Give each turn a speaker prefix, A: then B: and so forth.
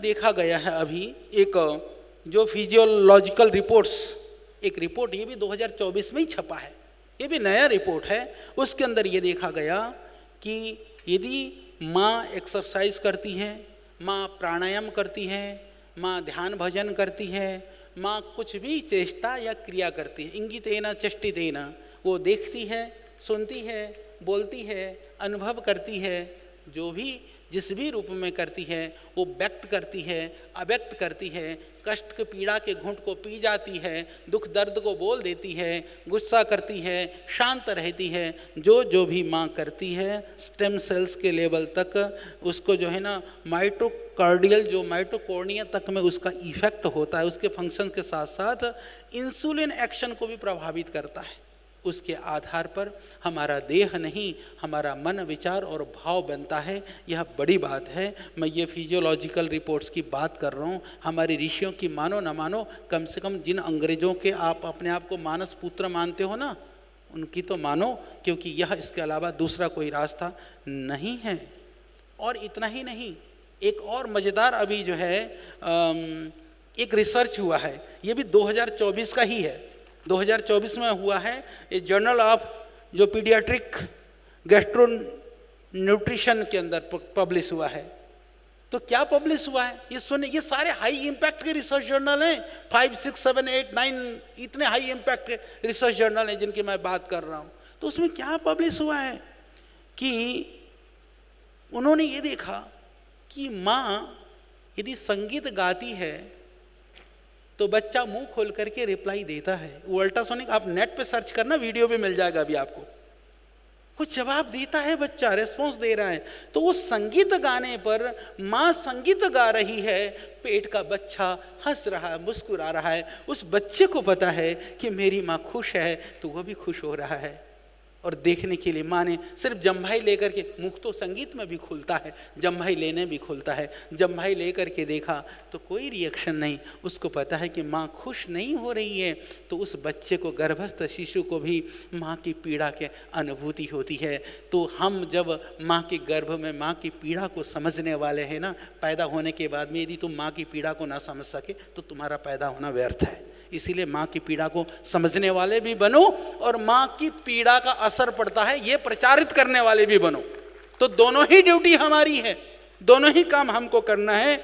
A: देखा गया है अभी एक जो फिजियोलॉजिकल रिपोर्ट्स, एक रिपोर्ट ये भी 2024 में ही छपा है, ये भी नया रिपोर्ट है। उसके अंदर ये देखा गया कि यदि माँ एक्सरसाइज करती है, माँ प्राणायाम करती है, माँ ध्यान भजन करती है, माँ कुछ भी चेष्टा या क्रिया करती है, इंगितेन चेष्टितेन, वो देखती है, सुनती है, बोलती है, अनुभव करती है, जो भी जिस भी रूप में करती है वो व्यक्त करती है, अव्यक्त करती है, कष्ट के पीड़ा के घूंट को पी जाती है, दुख दर्द को बोल देती है, गुस्सा करती है, शांत रहती है, जो भी माँ करती है स्टेम सेल्स के लेवल तक उसको जो है ना माइटोकार्डियल जो माइटोकॉर्निया तक में उसका इफेक्ट होता है। उसके फंक्शन के साथ साथ इंसुलिन एक्शन को भी प्रभावित करता है। उसके आधार पर हमारा देह नहीं, हमारा मन, विचार और भाव बनता है। यह बड़ी बात है। मैं ये फिजियोलॉजिकल रिपोर्ट्स की बात कर रहा हूँ। हमारी ऋषियों की मानो न मानो, कम से कम जिन अंग्रेजों के आप अपने आप को मानस पुत्र मानते हो ना, उनकी तो मानो, क्योंकि यह इसके अलावा दूसरा कोई रास्ता नहीं है। और इतना ही नहीं, एक और मज़ेदार अभी जो है एक रिसर्च हुआ है, ये भी 2024 का ही है, 2024 में हुआ है। ये जर्नल ऑफ जो पीडियाट्रिक गैस्ट्रो न्यूट्रिशन के अंदर पब्लिश हुआ है। तो क्या पब्लिश हुआ है ये सुने, ये सारे हाई इम्पैक्ट के रिसर्च जर्नल हैं, 5, 6, 7, 8, 9 इतने हाई इम्पैक्ट के रिसर्च जर्नल हैं जिनकी मैं बात कर रहा हूँ। तो उसमें क्या पब्लिश हुआ है कि उन्होंने ये देखा कि माँ यदि संगीत गाती है तो बच्चा मुंह खोल करके रिप्लाई देता है। वो अल्ट्रासोनिक, आप नेट पे सर्च करना, वीडियो भी मिल जाएगा अभी आपको। कुछ जवाब देता है, बच्चा रेस्पॉन्स दे रहा है। तो वो संगीत गाने पर माँ संगीत गा रही है, पेट का बच्चा हंस रहा है, मुस्कुरा रहा है। उस बच्चे को पता है कि मेरी माँ खुश है, तो वह भी खुश हो रहा है। और देखने के लिए माँ ने सिर्फ जम्भाई लेकर के, मुख तो संगीत में भी खुलता है, जम्भाई लेने भी खुलता है, जम्भाई लेकर के देखा तो कोई रिएक्शन नहीं। उसको पता है कि माँ खुश नहीं हो रही है। तो उस बच्चे को, गर्भस्थ शिशु को भी माँ की पीड़ा के अनुभूति होती है। तो हम जब माँ के गर्भ में माँ की पीड़ा को समझने वाले हैं ना, पैदा होने के बाद में यदि तुम माँ की पीड़ा को ना समझ सके तो तुम्हारा पैदा होना व्यर्थ है। इसीलिए माँ की पीड़ा को समझने वाले भी बनो, और माँ की पीड़ा का असर पड़ता है ये प्रचारित करने वाले भी बनो। तो दोनों ही ड्यूटी हमारी है, दोनों ही काम हमको करना है।